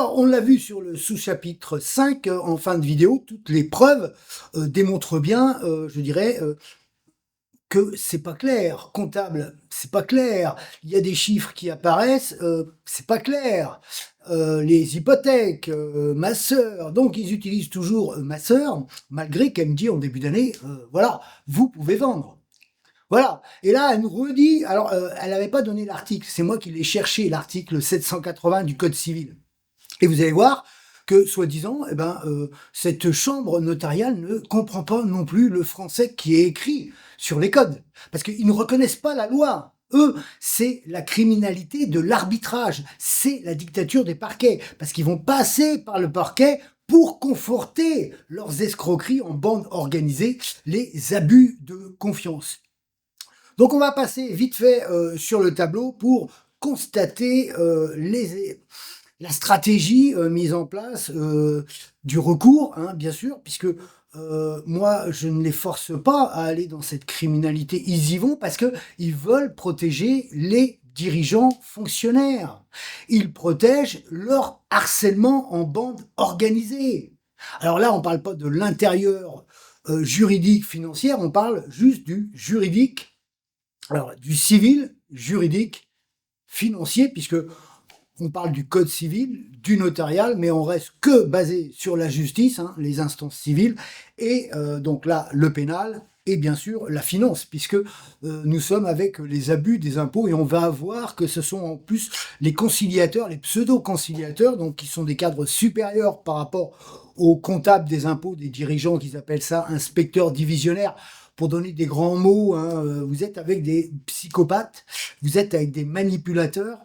Alors, on l'a vu sur le sous-chapitre 5 en fin de vidéo, toutes les preuves démontrent bien, je dirais, que c'est pas clair. Comptable, c'est pas clair. Il y a des chiffres qui apparaissent, c'est pas clair. Les hypothèques, ma sœur, donc ils utilisent toujours ma sœur, malgré qu'elle me dit en début d'année, voilà, vous pouvez vendre. Voilà. Et là, elle nous redit, alors elle n'avait pas donné l'article, c'est moi qui l'ai cherché, l'article 780 du Code civil. Et vous allez voir que, soi-disant, cette chambre notariale ne comprend pas non plus le français qui est écrit sur les codes. Parce qu'ils ne reconnaissent pas la loi. Eux, c'est la criminalité de l'arbitrage. C'est la dictature des parquets. Parce qu'ils vont passer par le parquet pour conforter leurs escroqueries en bande organisée, les abus de confiance. Donc on va passer vite fait sur le tableau pour constater la stratégie mise en place du recours, hein, bien sûr, puisque moi, je ne les force pas à aller dans cette criminalité. Ils y vont parce qu'ils veulent protéger les dirigeants fonctionnaires. Ils protègent leur harcèlement en bande organisée. Alors là, on ne parle pas de l'intérieur juridique financière, on parle juste du juridique, alors du civil, juridique, financier, puisque on parle du code civil, du notarial, mais on reste que basé sur la justice, hein, les instances civiles, et donc là, le pénal, et bien sûr la finance, puisque nous sommes avec les abus des impôts, et on va voir que ce sont en plus les conciliateurs, les pseudo-conciliateurs, donc qui sont des cadres supérieurs par rapport aux comptables des impôts, des dirigeants, qu'ils appellent ça inspecteurs divisionnaires, pour donner des grands mots, hein, vous êtes avec des psychopathes, vous êtes avec des manipulateurs,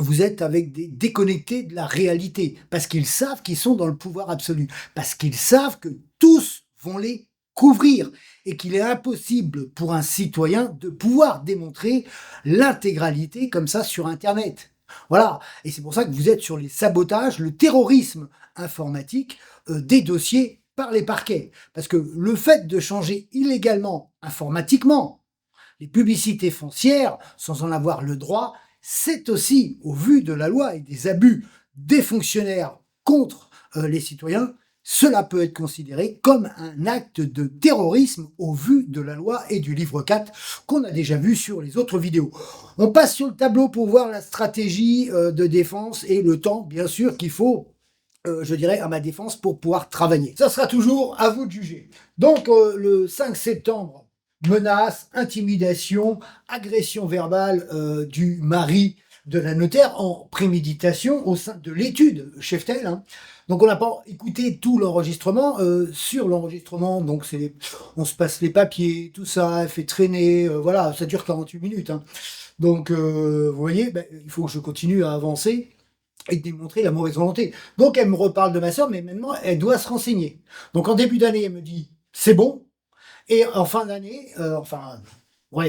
vous êtes avec des déconnectés de la réalité, parce qu'ils savent qu'ils sont dans le pouvoir absolu, parce qu'ils savent que tous vont les couvrir, et qu'il est impossible pour un citoyen de pouvoir démontrer l'intégralité comme ça sur Internet. Voilà, et c'est pour ça que vous êtes sur les sabotages, le terrorisme informatique des dossiers par les parquets. Parce que le fait de changer illégalement, informatiquement, les publicités foncières, sans en avoir le droit, c'est aussi, au vu de la loi et des abus des fonctionnaires contre les citoyens, cela peut être considéré comme un acte de terrorisme au vu de la loi et du livre 4 qu'on a déjà vu sur les autres vidéos. On passe sur le tableau pour voir la stratégie de défense et le temps, bien sûr, qu'il faut je dirais, à ma défense pour pouvoir travailler. Ça sera toujours à vous de juger. Donc, le 5 septembre, menace, intimidation, agression verbale du mari de la notaire en préméditation au sein de l'étude Cheftel. Hein. Donc, on n'a pas écouté tout l'enregistrement. Sur l'enregistrement, donc on se passe les papiers, tout ça, elle fait traîner, voilà, ça dure 48 minutes. Hein. Donc, vous voyez, il faut que je continue à avancer et démontrer la mauvaise volonté. Donc elle me reparle de ma sœur, mais maintenant elle doit se renseigner. Donc en début d'année, elle me dit c'est bon, et en fin d'année,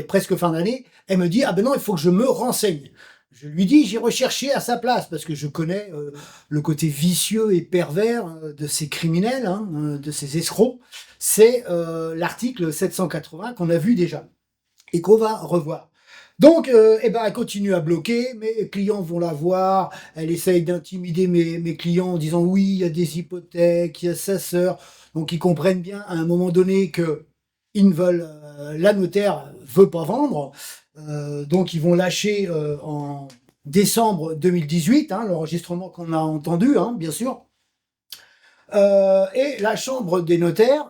presque fin d'année, elle me dit ah ben non, il faut que je me renseigne. Je lui dis j'ai recherché à sa place parce que je connais le côté vicieux et pervers de ces criminels, hein, de ces escrocs. C'est l'article 780 qu'on a vu déjà et qu'on va revoir. Donc, elle continue à bloquer, mes clients vont la voir, elle essaye d'intimider mes clients en disant oui, il y a des hypothèques, il y a sa sœur, donc ils comprennent bien à un moment donné que ils ne veulent, la notaire veut pas vendre, donc ils vont lâcher en décembre 2018, hein, l'enregistrement qu'on a entendu, hein, bien sûr, et la chambre des notaires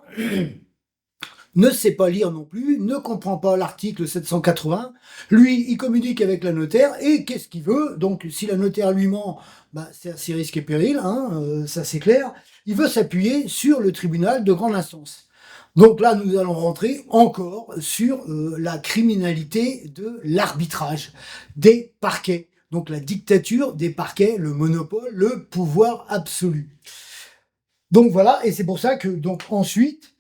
ne sait pas lire non plus, ne comprend pas l'article 780. Lui, il communique avec la notaire et qu'est-ce qu'il veut? Donc, si la notaire lui ment, c'est à ses risques et périls, hein, ça c'est clair. Il veut s'appuyer sur le tribunal de grande instance. Donc là, nous allons rentrer encore sur la criminalité de l'arbitrage des parquets. Donc la dictature des parquets, le monopole, le pouvoir absolu. Donc voilà, et c'est pour ça que donc ensuite,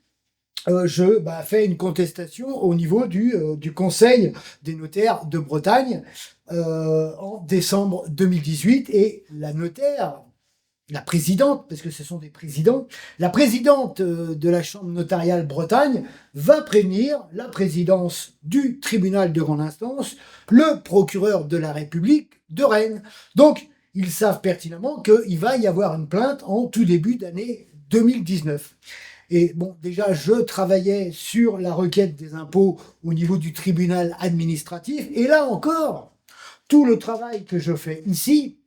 je fais une contestation au niveau du Conseil des notaires de Bretagne en décembre 2018 et la notaire, la présidente, parce que ce sont des présidents, la présidente de la Chambre notariale Bretagne va prévenir la présidence du tribunal de grande instance, le procureur de la République de Rennes. Donc, ils savent pertinemment qu'il va y avoir une plainte en tout début d'année 2019. Et bon, déjà, je travaillais sur la requête des impôts au niveau du tribunal administratif. Et là encore, tout le travail que je fais ici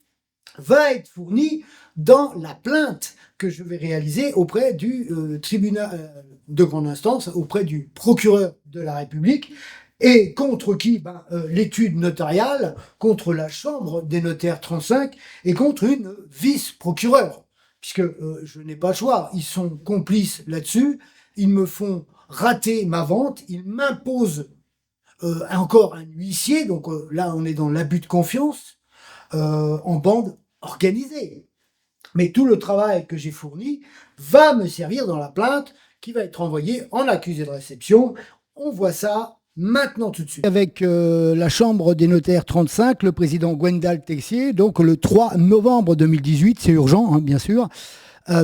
va être fourni dans la plainte que je vais réaliser auprès du tribunal de grande instance, auprès du procureur de la République. Et contre qui? L'étude notariale, contre la Chambre des notaires 35 et contre une vice-procureure. Puisque je n'ai pas le choix, ils sont complices là-dessus, ils me font rater ma vente, ils m'imposent encore un huissier, donc là on est dans l'abus de confiance, en bande organisée. Mais tout le travail que j'ai fourni va me servir dans la plainte qui va être envoyée en accusé de réception. On voit ça maintenant tout de suite. Avec la Chambre des notaires 35, le président Gwendal Texier, donc le 3 novembre 2018, c'est urgent, hein, bien sûr,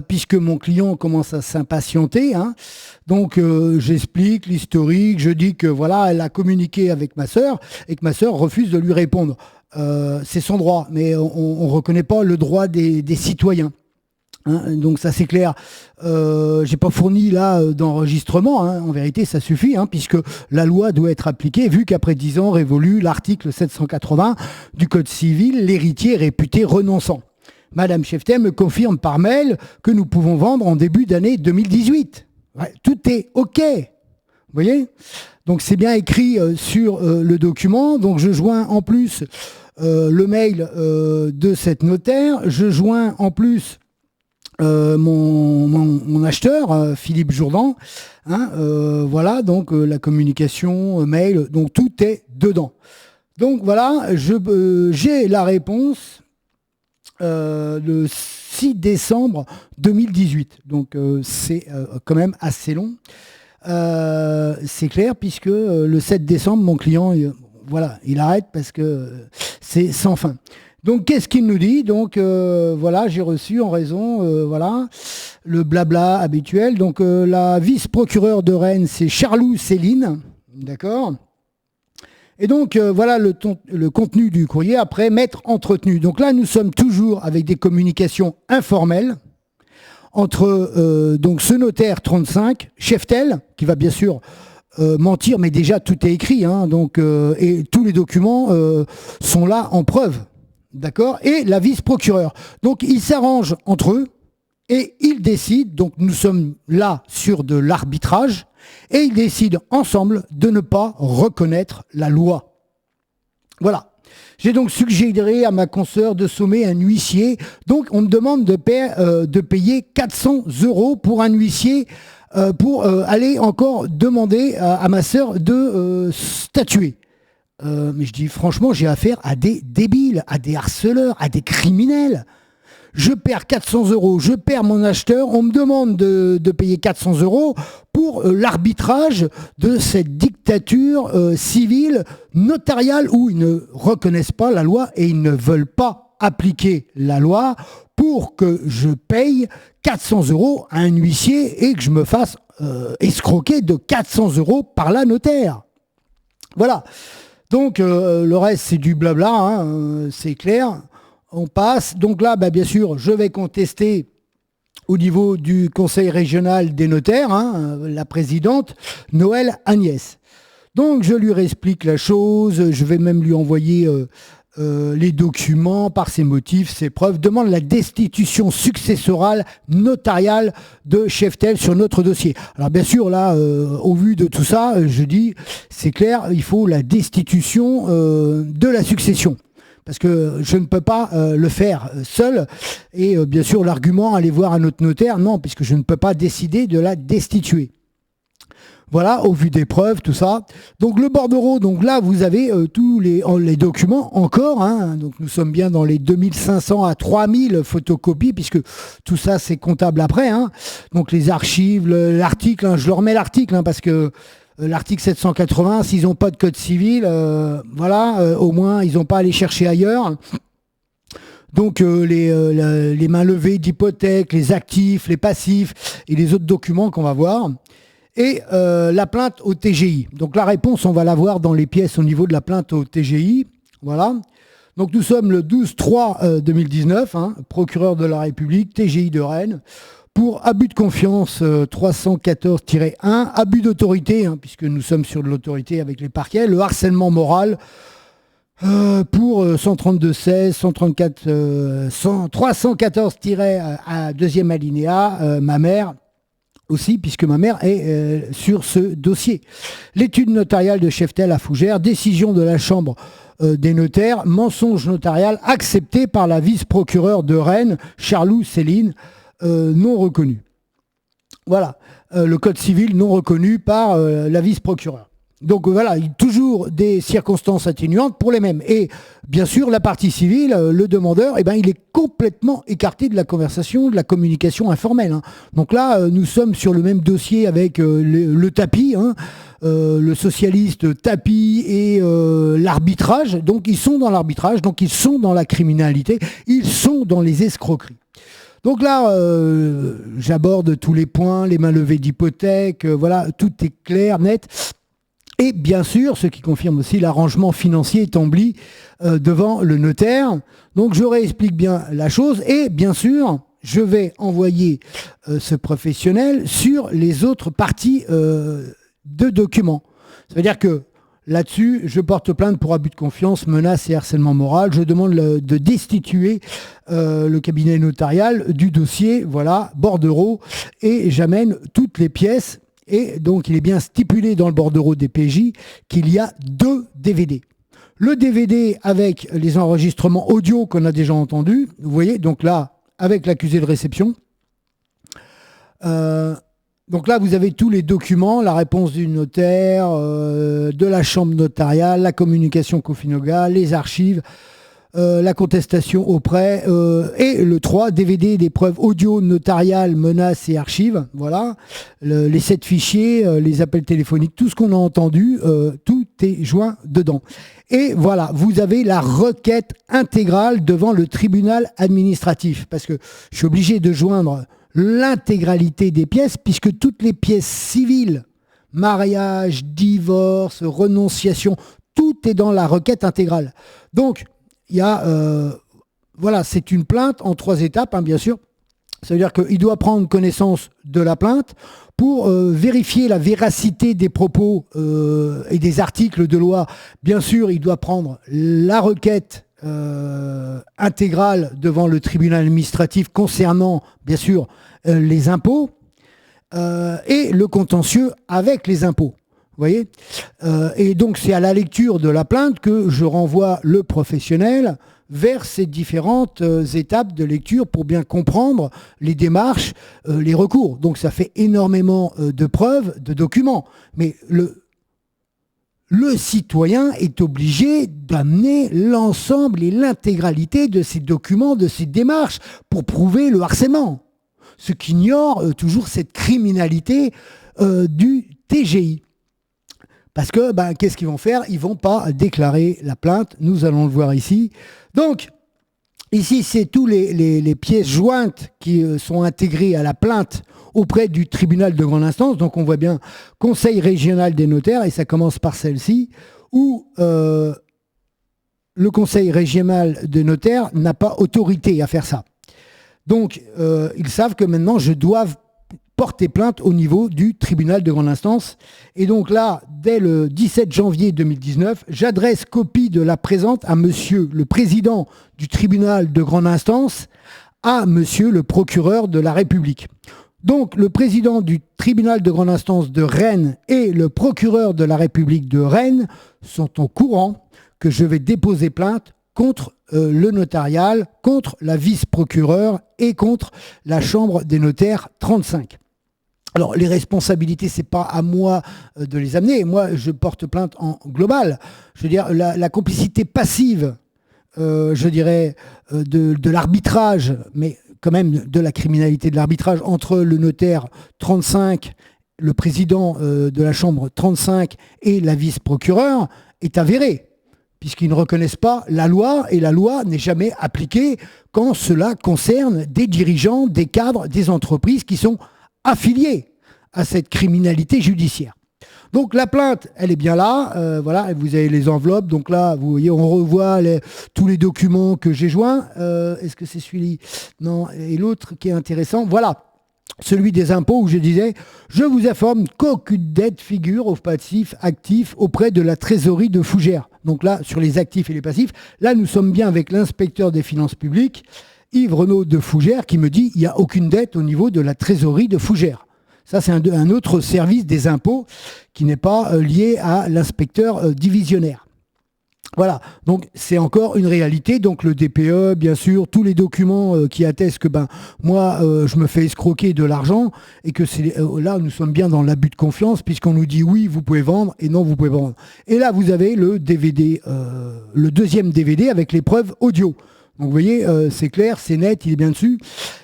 puisque mon client commence à s'impatienter. Hein. Donc j'explique l'historique, je dis que voilà, elle a communiqué avec ma sœur et que ma sœur refuse de lui répondre. C'est son droit, mais on ne reconnaît pas le droit des citoyens. Hein, donc ça c'est clair. J'ai pas fourni là d'enregistrement. Hein, en vérité, ça suffit, hein, puisque la loi doit être appliquée, vu qu'après 10 ans révolu l'article 780 du Code civil, l'héritier est réputé renonçant. Madame Cheftel me confirme par mail que nous pouvons vendre en début d'année 2018. Ouais, tout est OK. Vous voyez? Donc c'est bien écrit sur le document. Donc je joins en plus le mail de cette notaire. Je joins en plus mon acheteur, Philippe Jourdan. Hein, voilà, donc la communication, mail, donc tout est dedans. Donc voilà, j'ai la réponse le 6 décembre 2018. Donc c'est quand même assez long. C'est clair, puisque le 7 décembre, mon client, voilà, il arrête parce que c'est sans fin. Donc, qu'est-ce qu'il nous dit? Donc, voilà, j'ai reçu en raison, voilà, le blabla habituel. Donc, la vice-procureure de Rennes, c'est Charlou Céline, d'accord? Et donc, voilà le contenu du courrier après m'être entretenu. Donc là, nous sommes toujours avec des communications informelles entre donc ce notaire 35, Cheftel, qui va bien sûr mentir, mais déjà tout est écrit, hein, donc, et tous les documents sont là en preuve, d'accord, et la vice-procureure. Donc ils s'arrangent entre eux et ils décident, donc nous sommes là sur de l'arbitrage, et ils décident ensemble de ne pas reconnaître la loi. Voilà. J'ai donc suggéré à ma consoeur de sommer un huissier. Donc, on me demande de payer 400 € pour un huissier pour aller encore demander à ma sœur de statuer. Mais je dis, franchement, j'ai affaire à des débiles, à des harceleurs, à des criminels. Je perds 400 €, je perds mon acheteur, on me demande de payer 400 € pour l'arbitrage de cette dictature civile, notariale, où ils ne reconnaissent pas la loi et ils ne veulent pas appliquer la loi pour que je paye 400 € à un huissier et que je me fasse escroquer de 400 € par la notaire. Voilà. Donc le reste, c'est du blabla, hein, c'est clair. On passe. Donc là, bien sûr, je vais contester au niveau du Conseil régional des notaires, hein, la présidente Noël Agnès. Donc je lui réexplique la chose, je vais même lui envoyer les documents par ses motifs, ses preuves, demande la destitution successorale notariale de Cheftel sur notre dossier. Alors bien sûr, là, au vu de tout ça, je dis, c'est clair, il faut la destitution de la succession. Parce que je ne peux pas le faire seul. Et bien sûr, l'argument, aller voir un autre notaire, non, puisque je ne peux pas décider de la destituer. Voilà, au vu des preuves, tout ça. Donc le bordereau, donc là, vous avez tous les documents encore. Hein, donc nous sommes bien dans les 2500 à 3000 photocopies, puisque tout ça, c'est comptable après. Hein. Donc les archives, l'article, hein, je leur mets l'article, hein, parce que l'article 780, s'ils n'ont pas de code civil, au moins, ils n'ont pas à aller chercher ailleurs. Donc les mains levées d'hypothèque, les actifs, les passifs et les autres documents qu'on va voir. Et la plainte au TGI. Donc la réponse, on va la voir dans les pièces au niveau de la plainte au TGI. Voilà. Donc nous sommes le 12/3/2019, procureur de la République, TGI de Rennes, pour abus de confiance 314-1, abus d'autorité, puisque nous sommes sur de l'autorité avec les parquets, le harcèlement moral pour 132-16, 314 deuxième alinéa, ma mère aussi, puisque ma mère est sur ce dossier. L'étude notariale de Cheftel à Fougères, décision de la Chambre des notaires, mensonge notarial accepté par la vice-procureure de Rennes, Charlou Céline, non reconnu. Voilà, le code civil non reconnu par la vice-procureure. Donc voilà, toujours des circonstances atténuantes pour les mêmes. Et bien sûr, la partie civile, le demandeur, il est complètement écarté de la conversation, de la communication informelle. Donc là, nous sommes sur le même dossier avec le tapis, le socialiste tapis et l'arbitrage. Donc ils sont dans l'arbitrage, donc ils sont dans la criminalité, ils sont dans les escroqueries. Donc là, j'aborde tous les points, les mains levées d'hypothèque, voilà, tout est clair, net. Et bien sûr, ce qui confirme aussi l'arrangement financier établi devant le notaire. Donc je réexplique bien la chose et bien sûr, je vais envoyer ce professionnel sur les autres parties de documents. Ça veut dire que là-dessus, je porte plainte pour abus de confiance, menace et harcèlement moral. Je demande de destituer le cabinet notarial du dossier, voilà, bordereau, et j'amène toutes les pièces. Et donc, il est bien stipulé dans le bordereau des PJ qu'il y a 2 DVD. Le DVD avec les enregistrements audio qu'on a déjà entendus, vous voyez, donc là, avec l'accusé de réception. Donc là, vous avez tous les documents, la réponse du notaire, de la chambre notariale, la communication Cofinoga, les archives, la contestation auprès, et le 3, DVD des preuves audio, notariales, menaces et archives. Voilà, les 7 fichiers, les appels téléphoniques, tout ce qu'on a entendu, tout est joint dedans. Et voilà, vous avez la requête intégrale devant le tribunal administratif, parce que je suis obligé de joindre l'intégralité des pièces, puisque toutes les pièces civiles, mariage, divorce, renonciation, tout est dans la requête intégrale. Donc, il y a, voilà, c'est une plainte en 3 étapes, bien sûr. Ça veut dire qu'il doit prendre connaissance de la plainte pour vérifier la véracité des propos et des articles de loi. Bien sûr, il doit prendre la requête intégrale devant le tribunal administratif concernant, bien sûr, les impôts et le contentieux avec les impôts. Vous voyez, et donc c'est à la lecture de la plainte que je renvoie le professionnel vers ces différentes étapes de lecture pour bien comprendre les démarches, les recours. Donc ça fait énormément de preuves, de documents. Mais le citoyen est obligé d'amener l'ensemble et l'intégralité de ces documents, de ces démarches pour prouver le harcèlement. Ce qui ignore toujours cette criminalité du TGI. Parce que, qu'est-ce qu'ils vont faire? Ils ne vont pas déclarer la plainte. Nous allons le voir ici. Donc, ici, c'est tous les pièces jointes qui sont intégrées à la plainte auprès du tribunal de grande instance. Donc, on voit bien Conseil régional des notaires, et ça commence par celle-ci, où le Conseil régional des notaires n'a pas autorité à faire ça. Donc, ils savent que maintenant, je dois porter plainte au niveau du tribunal de grande instance. Et donc là, dès le 17 janvier 2019, j'adresse copie de la présente à monsieur le président du tribunal de grande instance, à monsieur le procureur de la République. Donc le président du tribunal de grande instance de Rennes et le procureur de la République de Rennes sont au courant que je vais déposer plainte contre le notarial, contre la vice-procureure et contre la chambre des notaires 35. Alors, les responsabilités, c'est pas à moi de les amener. Moi, je porte plainte en global. Je veux dire, la complicité passive, je dirais, de l'arbitrage, mais quand même de la criminalité de l'arbitrage entre le notaire 35, le président de la chambre 35 et la vice-procureure est avérée, puisqu'ils ne reconnaissent pas la loi, et la loi n'est jamais appliquée quand cela concerne des dirigeants, des cadres, des entreprises qui sont affiliés à cette criminalité judiciaire. Donc la plainte, elle est bien là. Voilà, vous avez les enveloppes. Donc là, vous voyez, on revoit tous les documents que j'ai joints. Est-ce que c'est celui-là? Non. Et l'autre qui est intéressant, voilà. Celui des impôts où je disais, je vous informe qu'aucune dette figure au passif actif auprès de la trésorerie de Fougères. Donc là, sur les actifs et les passifs, là, nous sommes bien avec l'inspecteur des finances publiques, Yves Renaud de Fougères, qui me dit, il n'y a aucune dette au niveau de la trésorerie de Fougères. Ça, c'est un autre service des impôts qui n'est pas lié à l'inspecteur divisionnaire. Voilà, donc c'est encore une réalité. Donc le DPE, bien sûr, tous les documents qui attestent que moi, je me fais escroquer de l'argent et que là, nous sommes bien dans l'abus de confiance puisqu'on nous dit oui, vous pouvez vendre et non, vous pouvez vendre. Et là, vous avez le DVD, le deuxième DVD avec les preuves audio. Donc vous voyez, c'est clair, c'est net, il est bien dessus.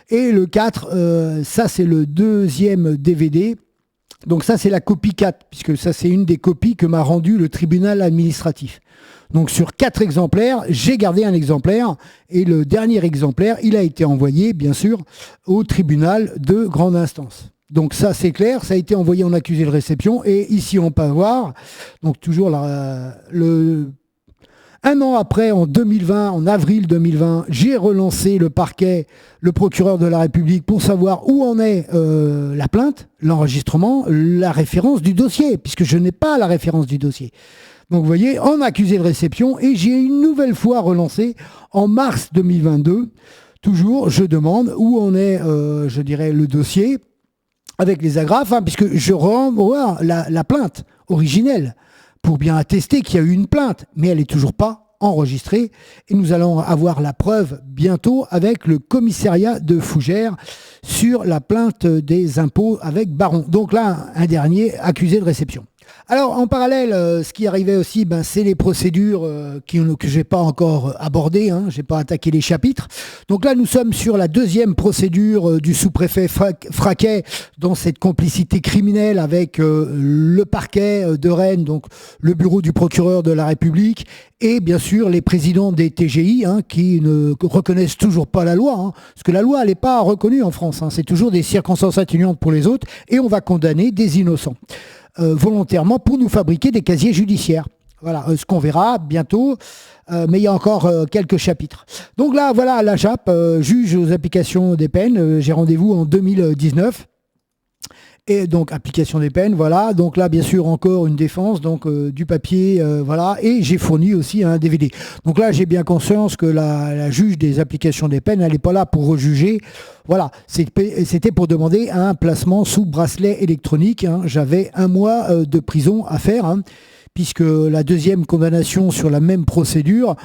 Et le 4, ça c'est le deuxième DVD. Donc ça c'est la copie 4, puisque ça c'est une des copies que m'a rendu le tribunal administratif. Donc sur 4 exemplaires, j'ai gardé un exemplaire et le dernier exemplaire, il a été envoyé bien sûr au tribunal de grande instance. Donc ça c'est clair, ça a été envoyé en accusé de réception et ici on peut voir, donc toujours un an après, en 2020, en avril 2020, j'ai relancé le parquet, le procureur de la République, pour savoir où en est la plainte, l'enregistrement, la référence du dossier, puisque je n'ai pas la référence du dossier. Donc vous voyez, en accusé de réception, et j'ai une nouvelle fois relancé en mars 2022. Toujours, je demande où en est, je dirais, le dossier, avec les agrafes, puisque je renvoie la plainte originelle, pour bien attester qu'il y a eu une plainte, mais elle n'est toujours pas enregistrée. Et nous allons avoir la preuve bientôt avec le commissariat de Fougères sur la plainte des impôts avec Baron. Donc là, un dernier accusé de réception. Alors, en parallèle, ce qui arrivait aussi, c'est les procédures que je n'ai pas encore abordées. Je n'ai pas attaqué les chapitres. Donc là, nous sommes sur la deuxième procédure du sous-préfet Fraquet dans cette complicité criminelle avec le parquet de Rennes, donc le bureau du procureur de la République, et bien sûr les présidents des TGI qui ne reconnaissent toujours pas la loi. Parce que la loi, elle n'est pas reconnue en France. C'est toujours des circonstances atténuantes pour les autres et on va condamner des innocents. Volontairement pour nous fabriquer des casiers judiciaires. Voilà, ce qu'on verra bientôt, mais il y a encore quelques chapitres. Donc là, voilà, la JAP, juge aux applications des peines, j'ai rendez-vous en 2019. Et donc, application des peines, voilà. Donc là, bien sûr, encore une défense, donc du papier, voilà. Et j'ai fourni aussi un DVD. Donc là, j'ai bien conscience que la juge des applications des peines, elle n'est pas là pour rejuger. Voilà, c'était pour demander un placement sous bracelet électronique. J'avais 1 mois de prison à faire, puisque la deuxième condamnation sur la même procédure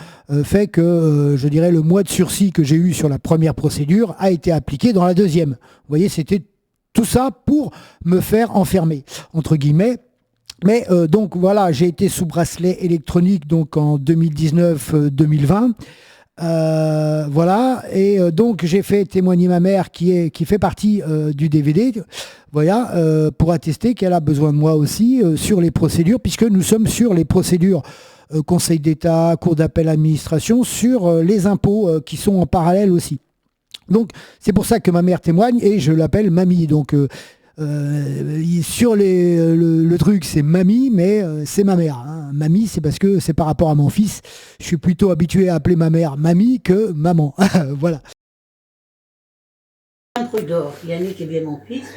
fait que, je dirais, le mois de sursis que j'ai eu sur la première procédure a été appliqué dans la deuxième. Vous voyez, c'était tout ça pour me faire enfermer, entre guillemets. Mais donc voilà, j'ai été sous bracelet électronique donc en 2019-2020. Voilà, et donc j'ai fait témoigner ma mère qui fait partie du DVD, voilà, pour attester qu'elle a besoin de moi aussi sur les procédures, puisque nous sommes sur les procédures Conseil d'État, Cour d'appel administration, sur les impôts qui sont en parallèle aussi. Donc c'est pour ça que ma mère témoigne et je l'appelle mamie. Donc sur le truc c'est mamie, mais c'est ma mère. Mamie, c'est parce que c'est par rapport à mon fils. Je suis plutôt habitué à appeler ma mère mamie que maman. Voilà. Prudor, Yannick est bien mon fils,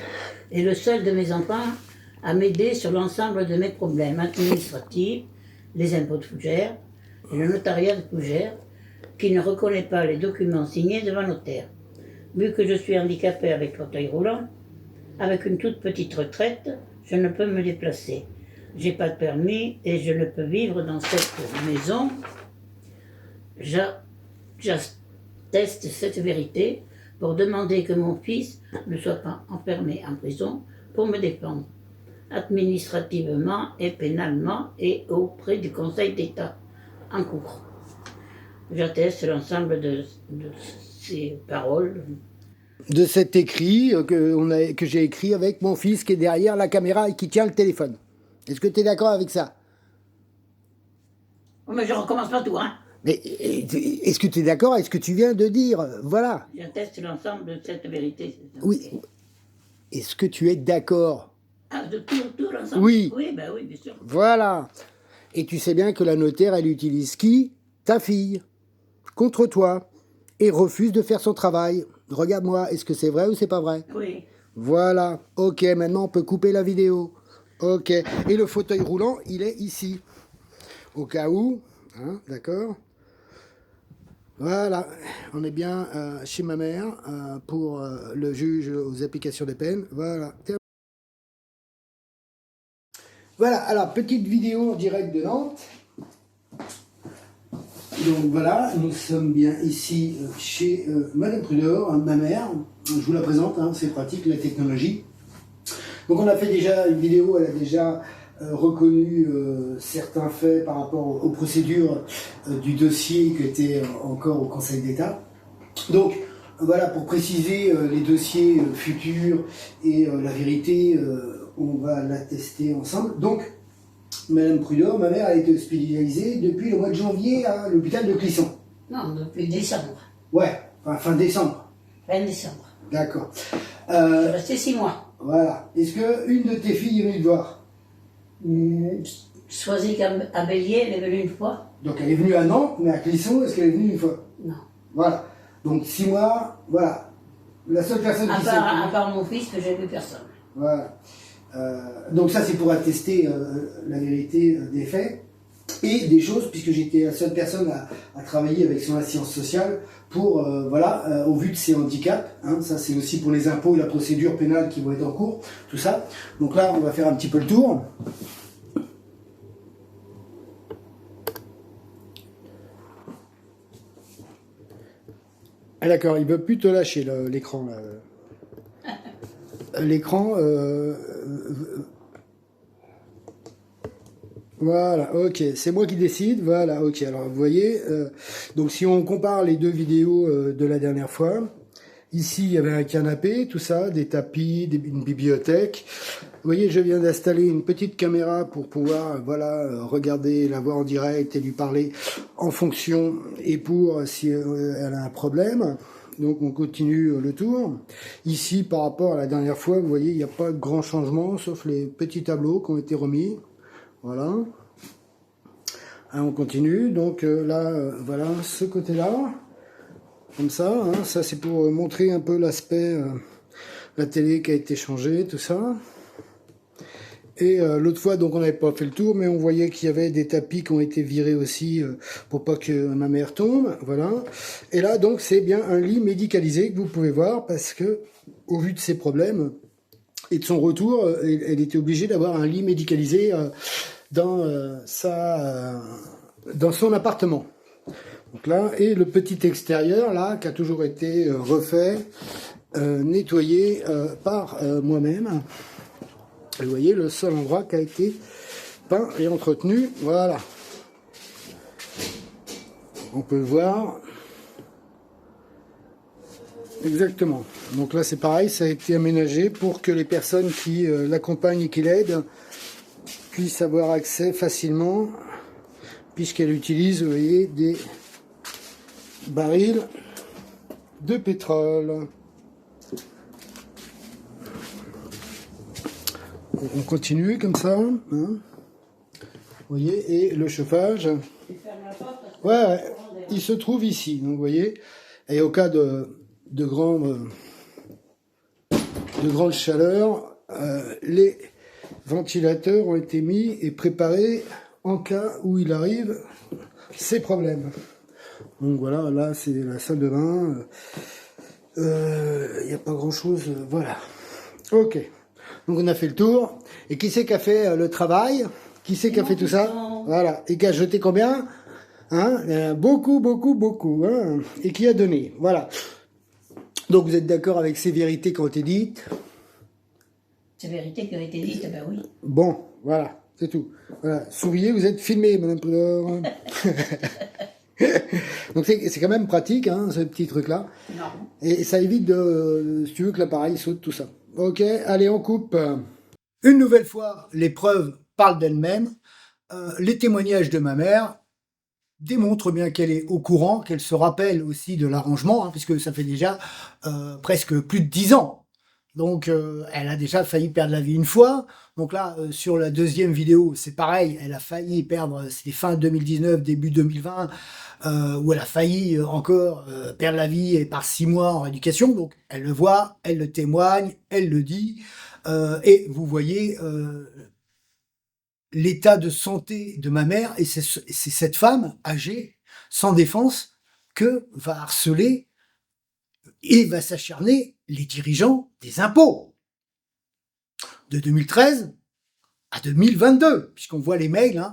est le seul de mes enfants à m'aider sur l'ensemble de mes problèmes administratifs, les impôts de Fougères et le notariat de Fougères, qui ne reconnaît pas les documents signés devant notaire. Vu que je suis handicapé avec fauteuil roulant, avec une toute petite retraite, je ne peux me déplacer. J'ai pas de permis et je ne peux vivre dans cette maison. J'atteste cette vérité pour demander que mon fils ne soit pas enfermé en prison pour me défendre, administrativement et pénalement et auprès du Conseil d'État en cours. J'atteste l'ensemble de ces paroles. De cet écrit que j'ai écrit avec mon fils qui est derrière la caméra et qui tient le téléphone. Est-ce que tu es d'accord avec ça? Mais je recommence pas tout, Mais est-ce que tu es d'accord avec ce que tu viens de dire? Voilà. J'atteste l'ensemble de cette vérité. Oui. Est-ce que tu es d'accord? Ah, de tout l'ensemble? Oui, Oui, ben oui, bien sûr. voilà. Et tu sais bien que la notaire, elle utilise qui? Ta fille, contre toi, et refuse de faire son travail. Regarde-moi, est-ce que c'est vrai ou c'est pas vrai? Oui. Voilà, ok, maintenant on peut couper la vidéo. Ok, et le fauteuil roulant, il est ici. Au cas où, hein, d'accord? Voilà, on est bien chez ma mère pour le juge aux applications des peines. Voilà. Voilà, alors petite vidéo en direct de Nantes. Donc voilà, nous sommes bien ici chez Madame Prudor, ma mère. Je vous la présente, hein, c'est pratique la technologie. Donc on a fait déjà une vidéo, elle a déjà reconnu certains faits par rapport aux procédures du dossier qui était encore au Conseil d'État. Donc voilà, pour préciser les dossiers futurs et la vérité, on va la tester ensemble. Donc Madame Prudor, ma mère, a été hospitalisée depuis le mois de janvier à l'hôpital de Clisson. Non, depuis décembre. Ouais, enfin fin décembre. Fin décembre. D'accord. Je suis resté 6 mois. Voilà. Est-ce qu'une de tes filles est venue te voir? Choisi à Bélier, elle est venue une fois. Donc elle est venue à Nantes, mais à Clisson, est-ce qu'elle est venue une fois? Non. Voilà. Donc 6 mois, voilà. La seule personne qui sait. À part mon fils, que j'ai vu personne. Voilà. Donc ça c'est pour attester la vérité des faits et des choses, puisque j'étais la seule personne à travailler avec son assistance sociale pour, voilà, au vu de ses handicaps, hein, ça c'est aussi pour les impôts et la procédure pénale qui vont être en cours, tout ça. Donc là on va faire un petit peu le tour. Ah d'accord, il veut plus te lâcher l'écran là. L'écran voilà, ok, c'est moi qui décide, voilà, ok, alors vous voyez, donc si on compare les deux vidéos de la dernière fois, ici il y avait un canapé, tout ça, des tapis, une bibliothèque, vous voyez, je viens d'installer une petite caméra pour pouvoir, voilà, regarder, la voir en direct et lui parler en fonction et pour si elle a un problème. Donc on continue le tour. Ici, par rapport à la dernière fois, vous voyez, il n'y a pas de grand changement, sauf les petits tableaux qui ont été remis. Voilà. Hein, on continue. Donc là, voilà, ce côté-là. Comme ça. Hein, ça, c'est pour montrer un peu l'aspect, la télé qui a été changée, tout ça. Et l'autre fois, donc on n'avait pas fait le tour, mais on voyait qu'il y avait des tapis qui ont été virés aussi pour pas que ma mère tombe, voilà. Et là, donc, c'est bien un lit médicalisé que vous pouvez voir parce que, au vu de ses problèmes et de son retour, elle était obligée d'avoir un lit médicalisé dans son appartement. Donc là, et le petit extérieur là, qui a toujours été refait, nettoyé par moi-même. Vous voyez le seul endroit qui a été peint et entretenu, voilà. On peut le voir. Exactement. Donc là c'est pareil, ça a été aménagé pour que les personnes qui l'accompagnent et qui l'aident puissent avoir accès facilement, puisqu'elle utilise, vous voyez, des barils de pétrole. On continue comme ça, hein. Vous voyez, et le chauffage, ouais, il se trouve ici, donc vous voyez, et au cas de grande chaleur, les ventilateurs ont été mis et préparés en cas où il arrive ces problèmes. Donc voilà, là c'est la salle de bain, il n'y a pas grand chose, voilà. Ok. Donc on a fait le tour. Et qui c'est qui a fait le travail? Qui c'est qui a fait tout ça? Voilà. Et qui a jeté combien? Hein? Beaucoup, beaucoup, beaucoup. Hein? Et qui a donné? Voilà. Donc vous êtes d'accord avec ces vérités qui ont été dites? Ces vérités qui ont été dites, ben oui. Bon, voilà. C'est tout. Voilà. Souriez, vous êtes filmé, Madame Prudor. Donc c'est quand même pratique, hein, ce petit truc-là. Non. Et ça évite de, si tu veux, que l'appareil saute, tout ça. Ok, allez, on coupe. Une nouvelle fois, les preuves parlent d'elles-mêmes. Les témoignages de ma mère démontrent bien qu'elle est au courant, qu'elle se rappelle aussi de l'arrangement, hein, puisque ça fait déjà presque plus de 10 ans Donc, elle a déjà failli perdre la vie une fois. Donc là, sur la deuxième vidéo, c'est pareil, elle a failli perdre, c'était fin 2019, début 2020, où elle a failli encore perdre la vie et par 6 mois en rééducation. Donc, elle le voit, elle le témoigne, elle le dit. Et vous voyez l'état de santé de ma mère, et c'est cette femme âgée, sans défense, que va harceler et va s'acharner les dirigeants des impôts de 2013 à 2022, puisqu'on voit les mails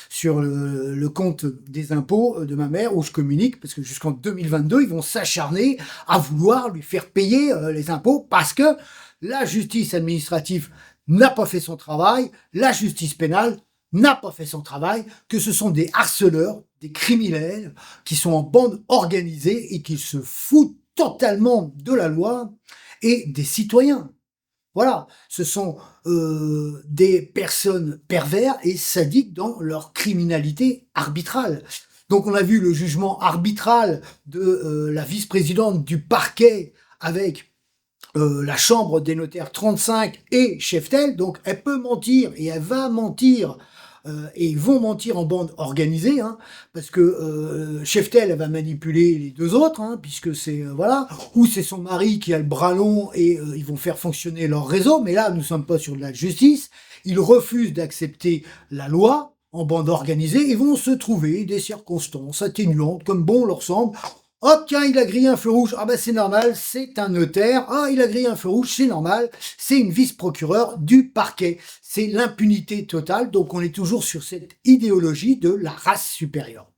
sur le compte des impôts de ma mère où je communique, parce que jusqu'en 2022, ils vont s'acharner à vouloir lui faire payer les impôts parce que la justice administrative n'a pas fait son travail, la justice pénale n'a pas fait son travail, que ce sont des harceleurs, des criminels qui sont en bande organisée et qui se foutent totalement de la loi et des citoyens. Voilà, ce sont des personnes pervers et sadiques dans leur criminalité arbitrale. Donc on a vu le jugement arbitral de la vice-présidente du parquet avec la chambre des notaires 35 et Cheftel. Donc elle peut mentir et elle va mentir et ils vont mentir en bande organisée, hein, parce que Cheftel elle va manipuler les deux autres, hein, puisque c'est voilà, ou c'est son mari qui a le bras long et ils vont faire fonctionner leur réseau. Mais là, nous sommes pas sur de la justice. Ils refusent d'accepter la loi en bande organisée et vont se trouver des circonstances atténuantes comme bon leur semble. Hop, tiens, il a grillé un feu rouge. Ah ben c'est normal, c'est un notaire. Ah, il a grillé un feu rouge, c'est normal. C'est une vice-procureure du parquet. C'est l'impunité totale. Donc on est toujours sur cette idéologie de la race supérieure.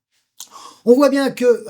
On voit bien que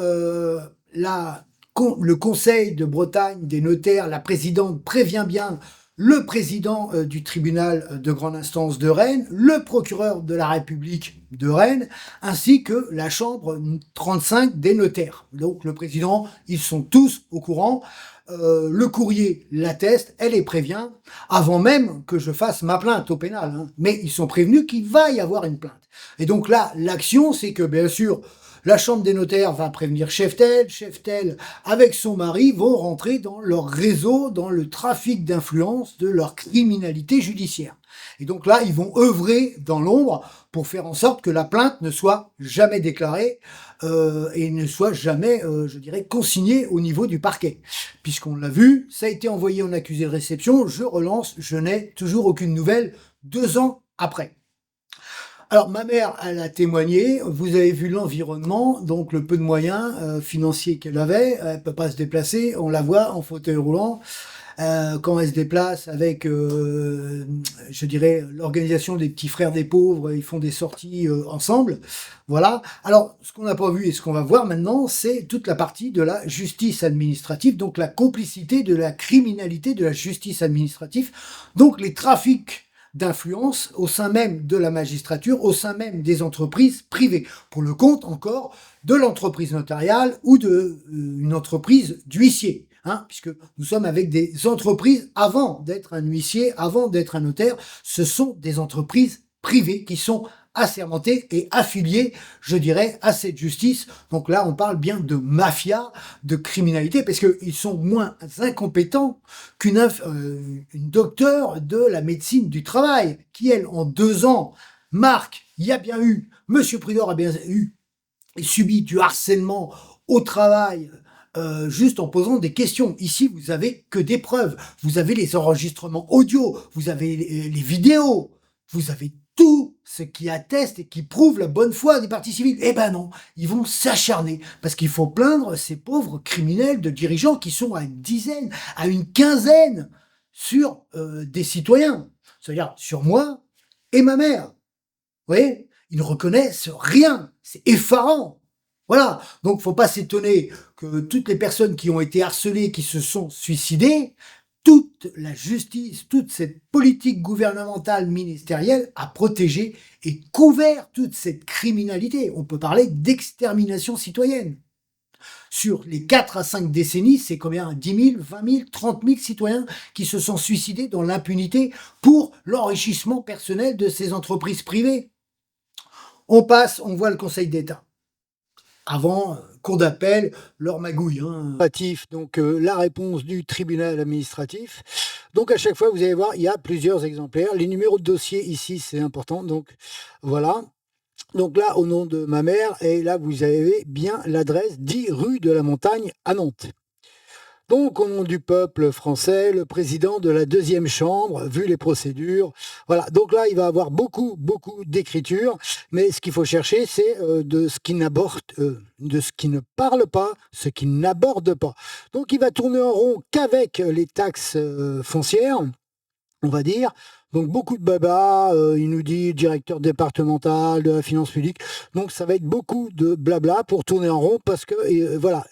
le Conseil de Bretagne des notaires, la présidente prévient bien le président du tribunal de grande instance de Rennes, le procureur de la République de Rennes, ainsi que la chambre 35 des notaires. Donc le président, ils sont tous au courant. Le courrier l'atteste, elle les prévient, avant même que je fasse ma plainte au pénal. Hein. Mais ils sont prévenus qu'il va y avoir une plainte. Et donc là, l'action, c'est que bien sûr, la chambre des notaires va prévenir Cheftel. Cheftel, avec son mari, vont rentrer dans leur réseau, dans le trafic d'influence de leur criminalité judiciaire. Et donc là, ils vont œuvrer dans l'ombre pour faire en sorte que la plainte ne soit jamais déclarée et ne soit jamais, je dirais, consignée au niveau du parquet. Puisqu'on l'a vu, ça a été envoyé en accusé de réception, je relance, je n'ai toujours aucune nouvelle 2 ans après. Alors, ma mère, elle a témoigné, vous avez vu l'environnement, donc le peu de moyens financiers qu'elle avait, elle peut pas se déplacer, on la voit en fauteuil roulant, quand elle se déplace avec, je dirais, l'organisation des petits frères des pauvres, ils font des sorties ensemble, voilà. Alors, ce qu'on n'a pas vu et ce qu'on va voir maintenant, c'est toute la partie de la justice administrative, donc la complicité de la criminalité de la justice administrative, donc les trafics d'influence au sein même de la magistrature, au sein même des entreprises privées, pour le compte encore de l'entreprise notariale ou de une entreprise d'huissier, hein, puisque nous sommes avec des entreprises avant d'être un huissier, avant d'être un notaire, ce sont des entreprises privées qui sont assermentés et affiliés, je dirais, à cette justice. Donc là, on parle bien de mafia, de criminalité, parce qu'ils sont moins incompétents qu'une une docteure de la médecine du travail, qui, elle, en 2 ans, marque, il y a bien eu, Monsieur Pridor a bien eu, subi du harcèlement au travail, juste en posant des questions. Ici, vous avez que des preuves. Vous avez les enregistrements audio, vous avez les vidéos, vous avez tout ce qui atteste et qui prouve la bonne foi des parties civiles. Eh ben non, ils vont s'acharner parce qu'il faut plaindre ces pauvres criminels de dirigeants qui sont à une dizaine, à une quinzaine sur des citoyens. C'est-à-dire sur moi et ma mère. Vous voyez, ils ne reconnaissent rien. C'est effarant. Voilà. Donc, faut pas s'étonner que toutes les personnes qui ont été harcelées, qui se sont suicidées, toute la justice, toute cette politique gouvernementale ministérielle a protégé et couvert toute cette criminalité. On peut parler d'extermination citoyenne. Sur les 4 à 5 décennies, c'est combien? 10 000, 20 000, 30 000 citoyens qui se sont suicidés dans l'impunité pour l'enrichissement personnel de ces entreprises privées. On passe, on voit le Conseil d'État. avant cour d'appel, leur magouille. Hein. Donc la réponse du tribunal administratif. Donc à chaque fois, vous allez voir, il y a plusieurs exemplaires. Les numéros de dossier ici, c'est important. Donc voilà. Donc là, au nom de ma mère, et là, vous avez bien l'adresse 10 rue de la Montagne à Nantes. Donc, au nom du peuple français, le président de la deuxième chambre, vu les procédures. Voilà. Donc là, il va avoir beaucoup d'écriture. Mais ce qu'il faut chercher, c'est de ce qui n'aborde, de ce qui ne parle pas, ce qui n'aborde pas. Donc, il va tourner en rond qu'avec les taxes foncières, on va dire. Donc beaucoup de blabla, il nous dit directeur départemental de la finance publique. Donc ça va être beaucoup de blabla pour tourner en rond parce que voilà,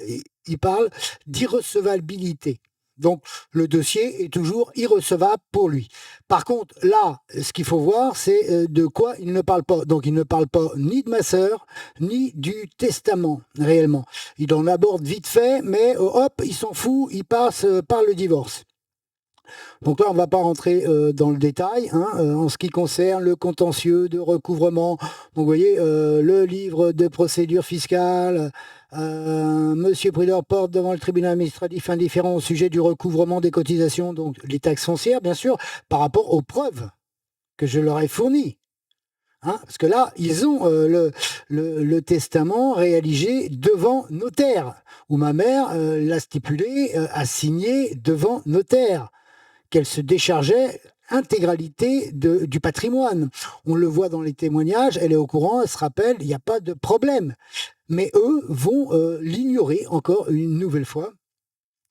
il parle d'irrecevabilité. Donc le dossier est toujours irrecevable pour lui. Par contre, là, ce qu'il faut voir, c'est de quoi il ne parle pas. Donc il ne parle pas ni de ma sœur, ni du testament, réellement. Il en aborde vite fait, mais hop, il s'en fout, il passe par le divorce. Donc là, on ne va pas rentrer dans le détail en ce qui concerne le contentieux de recouvrement. Donc vous voyez, le livre de procédure fiscale, Monsieur Prud'homme porte devant le tribunal administratif indifférent au sujet du recouvrement des cotisations, donc les taxes foncières, bien sûr, par rapport aux preuves que je leur ai fournies. Parce que là, ils ont le testament réalisé devant notaire, où ma mère l'a stipulé, a signé devant notaire, qu'elle se déchargeait intégralité du patrimoine. On le voit dans les témoignages, elle est au courant, elle se rappelle, il n'y a pas de problème. Mais eux vont l'ignorer encore une nouvelle fois.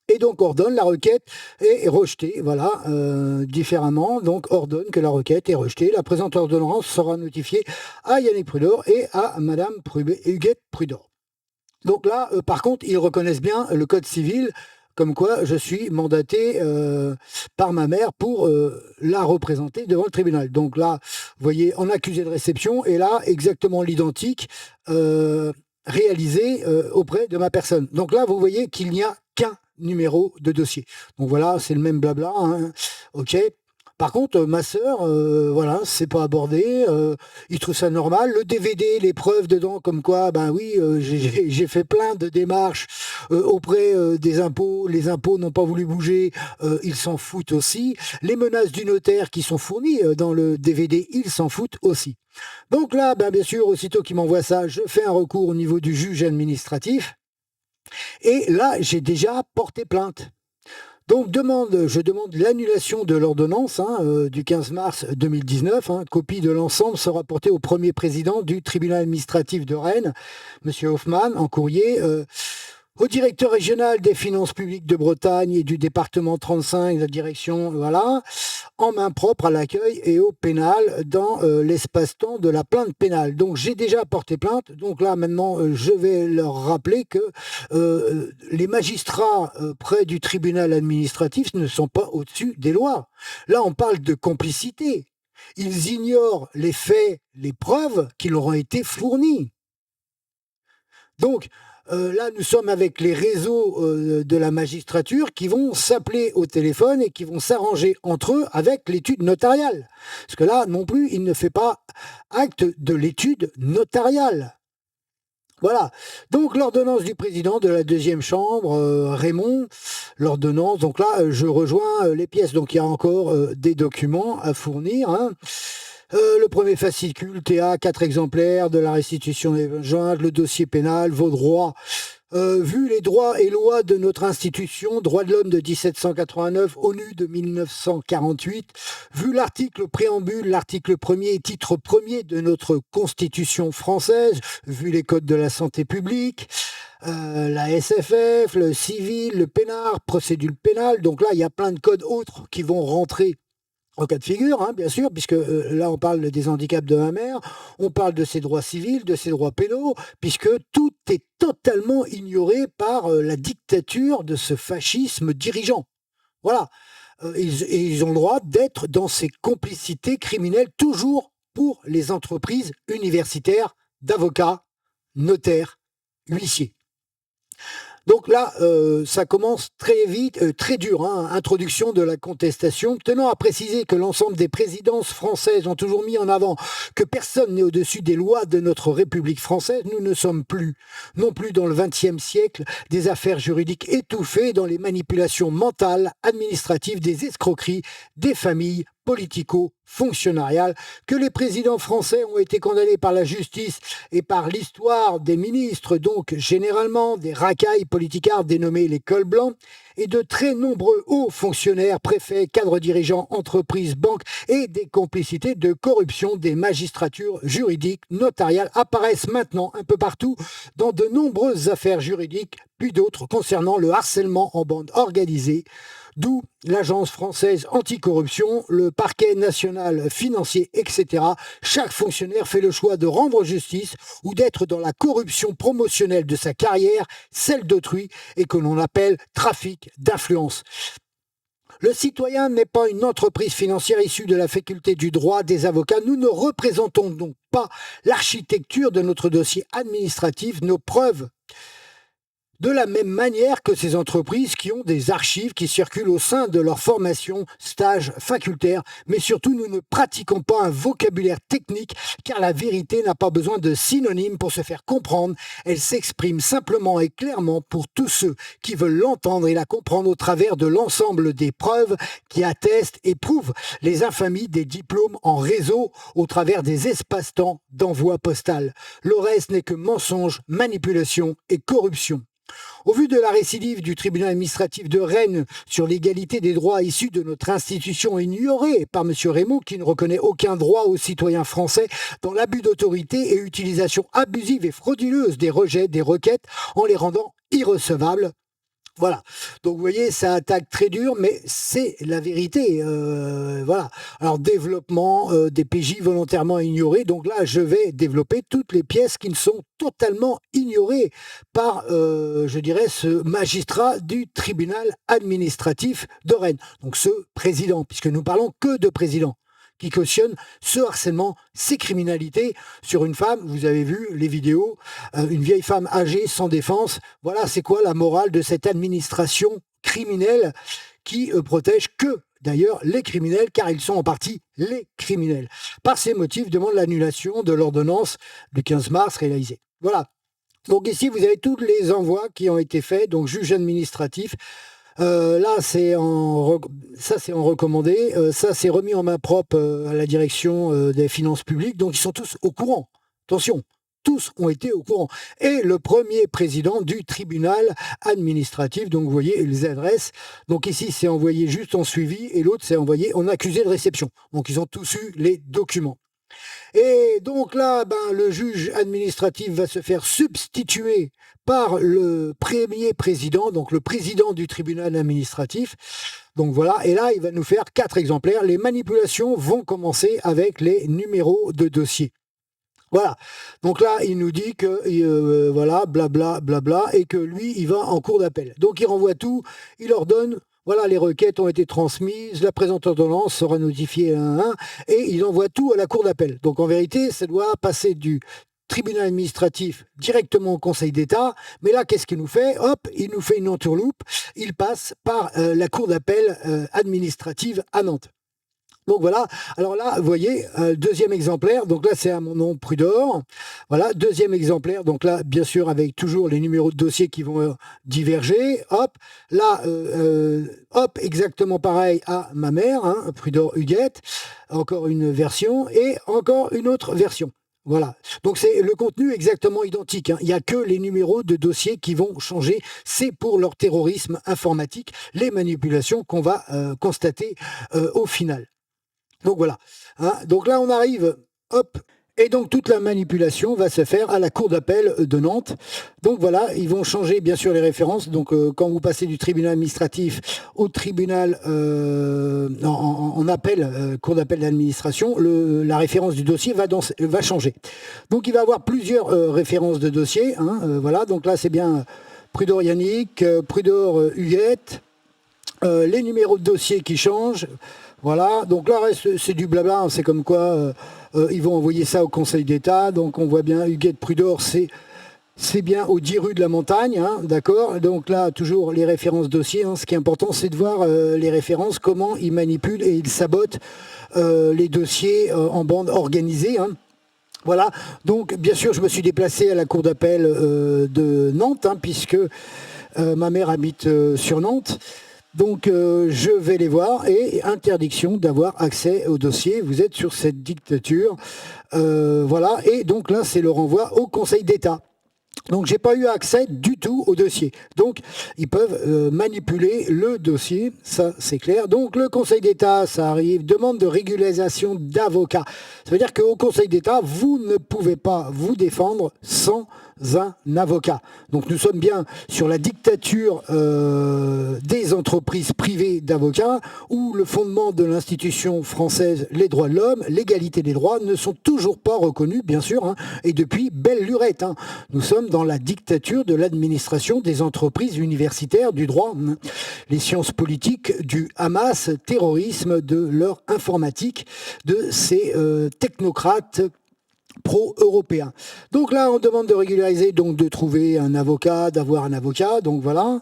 Et donc ordonne la requête est rejetée, voilà, différemment, donc ordonne que la requête est rejetée. La présente ordonnance sera notifiée à Yannick Prud'homme et à Madame Huguette Prud'homme. Donc là, par contre, ils reconnaissent bien le code civil, comme quoi je suis mandaté par ma mère pour la représenter devant le tribunal. Donc là, vous voyez, en accusé de réception, et là, exactement l'identique réalisé auprès de ma personne. Donc là, vous voyez qu'il n'y a qu'un numéro de dossier. Donc voilà, c'est le même blabla, ok. Par contre, ma sœur, voilà, c'est pas abordé. Il trouve ça normal. Le DVD, les preuves dedans, comme quoi, ben oui, j'ai fait plein de démarches auprès des impôts. Les impôts n'ont pas voulu bouger. Ils s'en foutent aussi. Les menaces du notaire qui sont fournies dans le DVD, ils s'en foutent aussi. Donc là, ben bien sûr, aussitôt qu'il m'envoie ça, je fais un recours au niveau du juge administratif. Et là, j'ai déjà porté plainte. Donc je demande l'annulation de l'ordonnance du 15 mars 2019. Copie de l'ensemble sera portée au premier président du tribunal administratif de Rennes, M. Hoffmann, en courrier. Au directeur régional des finances publiques de Bretagne et du département 35, la direction, voilà, en main propre à l'accueil et au pénal dans l'espace-temps de la plainte pénale. Donc j'ai déjà porté plainte, donc là maintenant je vais leur rappeler que les magistrats près du tribunal administratif ne sont pas au-dessus des lois. Là on parle de complicité. Ils ignorent les faits, les preuves qui leur ont été fournies. Donc, là, nous sommes avec les réseaux de la magistrature qui vont s'appeler au téléphone et qui vont s'arranger entre eux avec l'étude notariale. Parce que là, non plus, il ne fait pas acte de l'étude notariale. Voilà. Donc, l'ordonnance du président de la deuxième chambre, Raymond, l'ordonnance, donc là, je rejoins les pièces. Donc, il y a encore des documents à fournir, le premier fascicule TA, 4 exemplaires de la restitution des jointes, le dossier pénal, vos droits. Vu les droits et lois de notre institution, droits de l'homme de 1789, ONU de 1948, vu l'article préambule, l'article 1er et titre 1er de notre constitution française, vu les codes de la santé publique, la SFF, le civil, le pénal, procédure pénale, donc là il y a plein de codes autres qui vont rentrer en cas de figure, bien sûr, puisque là, on parle des handicaps de ma mère, on parle de ses droits civils, de ses droits pénaux, puisque tout est totalement ignoré par la dictature de ce fascisme dirigeant. Voilà. Ils ont le droit d'être dans ces complicités criminelles, toujours pour les entreprises universitaires d'avocats, notaires, huissiers. Donc là, ça commence très vite, très dur, hein, introduction de la contestation, tenant à préciser que l'ensemble des présidences françaises ont toujours mis en avant que personne n'est au-dessus des lois de notre République française. Nous ne sommes plus, non plus dans le XXe siècle, des affaires juridiques étouffées dans les manipulations mentales, administratives, des escroqueries, des familles politico-fonctionnariales, que les présidents français ont été condamnés par la justice et par l'histoire des ministres, donc généralement des racailles politicards dénommés les cols blancs, et de très nombreux hauts fonctionnaires, préfets, cadres dirigeants, entreprises, banques et des complicités de corruption des magistratures juridiques, notariales apparaissent maintenant un peu partout dans de nombreuses affaires juridiques, puis d'autres concernant le harcèlement en bande organisée, d'où l'Agence française anticorruption, le parquet national financier, etc. Chaque fonctionnaire fait le choix de rendre justice ou d'être dans la corruption promotionnelle de sa carrière, celle d'autrui, et que l'on appelle trafic d'influence. Le citoyen n'est pas une entreprise financière issue de la faculté du droit des avocats. Nous ne représentons donc pas l'architecture de notre dossier administratif, nos preuves. De la même manière que ces entreprises qui ont des archives qui circulent au sein de leur formation, stage facultaire, mais surtout nous ne pratiquons pas un vocabulaire technique car la vérité n'a pas besoin de synonymes pour se faire comprendre, elle s'exprime simplement et clairement pour tous ceux qui veulent l'entendre et la comprendre au travers de l'ensemble des preuves qui attestent et prouvent les infamies des diplômes en réseau au travers des espaces-temps d'envoi postal. Le reste n'est que mensonge, manipulation et corruption. Au vu de la récidive du tribunal administratif de Rennes sur l'égalité des droits issus de notre institution ignorée par M. Raymond, qui ne reconnaît aucun droit aux citoyens français dans l'abus d'autorité et utilisation abusive et frauduleuse des rejets des requêtes en les rendant irrecevables. Voilà. Donc vous voyez, ça attaque très dur, mais c'est la vérité. Voilà. Alors développement des PJ volontairement ignorés. Donc là, je vais développer toutes les pièces qui ne sont totalement ignorées par, je dirais, ce magistrat du tribunal administratif de Rennes. Donc ce président, puisque nous parlons que de président, qui cautionne ce harcèlement, ces criminalités sur une femme. Vous avez vu les vidéos, une vieille femme âgée sans défense. Voilà, c'est quoi la morale de cette administration criminelle qui protège que, d'ailleurs, les criminels, car ils sont en partie les criminels. Par ces motifs, demande l'annulation de l'ordonnance du 15 mars réalisée. Voilà. Donc ici, vous avez tous les envois qui ont été faits, donc juge administratif. Là, c'est ça c'est en recommandé. Ça, c'est remis en main propre à la direction des finances publiques. Donc, ils sont tous au courant. Attention, tous ont été au courant. Et le premier président du tribunal administratif, donc vous voyez les adresses. Donc ici, c'est envoyé juste en suivi et l'autre, c'est envoyé en accusé de réception. Donc, ils ont tous eu les documents. Et donc là, le juge administratif va se faire substituer par le premier président, donc le président du tribunal administratif. Donc voilà, et là, il va nous faire 4 exemplaires. Les manipulations vont commencer avec les numéros de dossier. Voilà, donc là, il nous dit que, voilà, blabla, blabla, et que lui, il va en cour d'appel. Donc il renvoie tout, il ordonne. Voilà, les requêtes ont été transmises, la présente ordonnance sera notifiée et il envoie tout à la cour d'appel. Donc en vérité, ça doit passer du tribunal administratif directement au Conseil d'État. Mais là, qu'est-ce qu'il nous fait? Hop, il nous fait une entourloupe. Il passe par la cour d'appel administrative à Nantes. Donc voilà, alors là, vous voyez, deuxième exemplaire, donc là c'est à mon nom Prudor, voilà, deuxième exemplaire, donc là, bien sûr, avec toujours les numéros de dossier qui vont diverger, hop, là, hop, exactement pareil à ma mère, hein, Prudor Huguette, encore une version, et encore une autre version. Voilà, donc c'est le contenu exactement identique, hein. Il n'y a que les numéros de dossier qui vont changer, c'est pour leur terrorisme informatique, les manipulations qu'on va constater au final. Donc voilà, hein. Donc là on arrive, hop, et donc toute la manipulation va se faire à la cour d'appel de Nantes. Donc voilà, ils vont changer bien sûr les références. Donc quand vous passez du tribunal administratif au tribunal en appel, cour d'appel d'administration, la référence du dossier va changer. Donc il va y avoir plusieurs références de dossier, hein, voilà, donc là c'est bien Prudor Yannick, Prudor Huguette, les numéros de dossier qui changent. Voilà, donc là, c'est du blabla, hein, c'est comme quoi ils vont envoyer ça au Conseil d'État. Donc on voit bien Huguette Prudor, c'est C'est bien aux 10 rues de la Montagne, hein, d'accord. Donc là, toujours les références dossiers. Hein. Ce qui est important, c'est de voir les références, comment ils manipulent et ils sabotent les dossiers en bande organisée. Hein. Voilà, donc bien sûr je me suis déplacé à la cour d'appel de Nantes, hein, puisque ma mère habite sur Nantes. Donc je vais les voir et interdiction d'avoir accès au dossier. Vous êtes sur cette dictature. Voilà, et donc là c'est le renvoi au Conseil d'État. Donc j'ai pas eu accès du tout au dossier. Donc ils peuvent manipuler le dossier, ça c'est clair. Donc le Conseil d'État, ça arrive, demande de régularisation d'avocats. Ça veut dire qu'au Conseil d'État, vous ne pouvez pas vous défendre sans un avocat. Donc nous sommes bien sur la dictature des entreprises privées d'avocats, où le fondement de l'institution française, les droits de l'homme, l'égalité des droits, ne sont toujours pas reconnus, bien sûr, hein, et depuis belle lurette. Hein. Nous sommes dans la dictature de l'administration des entreprises universitaires du droit, hein. Les sciences politiques du Hamas, terrorisme de leur informatique, de ces technocrates pro-européens. Donc là, on demande de régulariser, donc de trouver un avocat, d'avoir un avocat, donc voilà.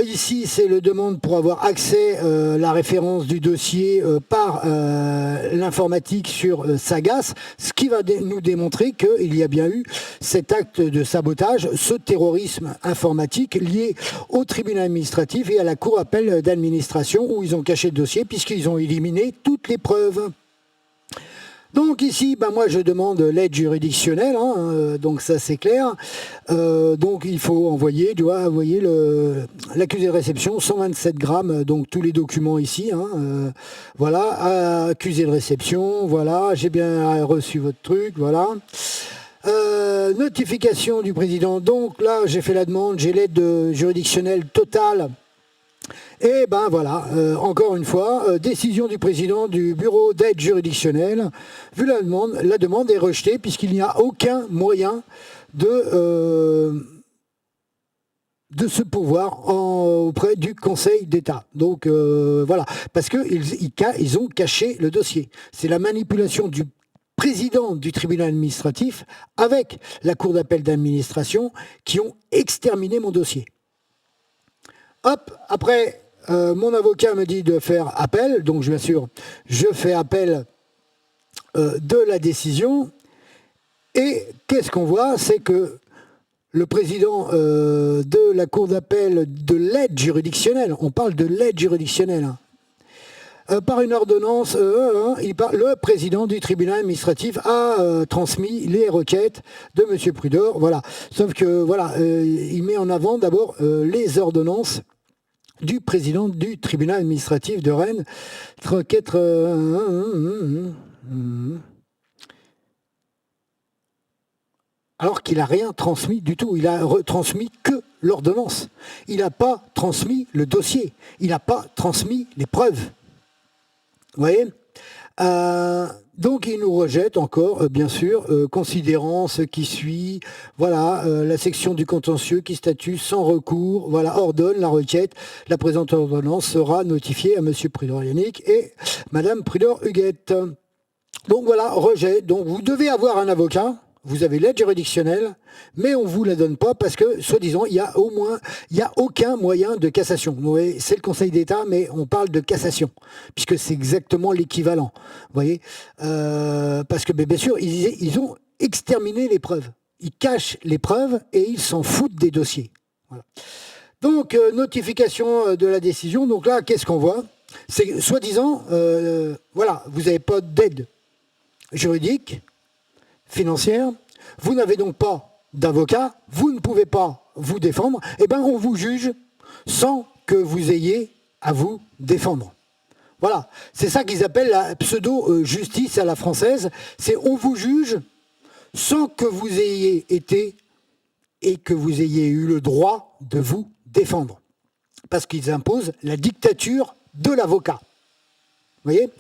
Ici, c'est le demande pour avoir accès la référence du dossier par l'informatique sur Sagas, ce qui va nous démontrer qu'il y a bien eu cet acte de sabotage, ce terrorisme informatique lié au tribunal administratif et à la cour appel d'administration où ils ont caché le dossier puisqu'ils ont éliminé toutes les preuves. Donc ici, ben moi je demande l'aide juridictionnelle, hein, donc ça c'est clair. Donc il faut envoyer, l'accusé de réception, 127 grammes, donc tous les documents ici. Hein, voilà, accusé de réception, voilà, j'ai bien reçu votre truc, voilà. Notification du président, donc là j'ai fait la demande, j'ai l'aide juridictionnelle totale. Et ben voilà, encore une fois, décision du président du bureau d'aide juridictionnelle. Vu la demande est rejetée puisqu'il n'y a aucun moyen de ce pouvoir auprès du Conseil d'État. Donc voilà, parce qu'ils ont caché le dossier. C'est la manipulation du président du tribunal administratif avec la cour d'appel d'administration qui ont exterminé mon dossier. Hop, après... mon avocat me dit de faire appel, donc bien sûr, je fais appel de la décision. Et qu'est-ce qu'on voit? C'est que le président de la cour d'appel de l'aide juridictionnelle, on parle de l'aide juridictionnelle, hein, par une ordonnance, le président du tribunal administratif a transmis les requêtes de M. Prudor. Voilà. Sauf que voilà, il met en avant d'abord les ordonnances du président du tribunal administratif de Rennes, requête alors qu'il n'a rien transmis du tout. Il a transmis que l'ordonnance. Il n'a pas transmis le dossier. Il n'a pas transmis les preuves. Vous voyez ? Donc il nous rejette encore, bien sûr, considérant ce qui suit, voilà, la section du contentieux qui statue sans recours, voilà, ordonne la requête, la présente ordonnance sera notifiée à M. Prudor-Yannick et Mme Prudor-Huguette. Donc voilà, rejet, donc vous devez avoir un avocat, vous avez l'aide juridictionnelle, mais on ne vous la donne pas parce que, soi-disant, il y a aucun moyen de cassation. Oui, c'est le Conseil d'État, mais on parle de cassation, puisque c'est exactement l'équivalent. Vous voyez, parce que, bien sûr, ils ont exterminé les preuves. Ils cachent les preuves et ils s'en foutent des dossiers. Voilà. Donc, notification de la décision. Donc là, qu'est-ce qu'on voit? C'est, soi-disant, voilà, vous n'avez pas d'aide juridique, financière, vous n'avez donc pas d'avocat, vous ne pouvez pas vous défendre, eh bien on vous juge sans que vous ayez à vous défendre. Voilà, c'est ça qu'ils appellent la pseudo-justice à la française, c'est on vous juge sans que vous ayez été et que vous ayez eu le droit de vous défendre. Parce qu'ils imposent la dictature de l'avocat. Vous voyez ?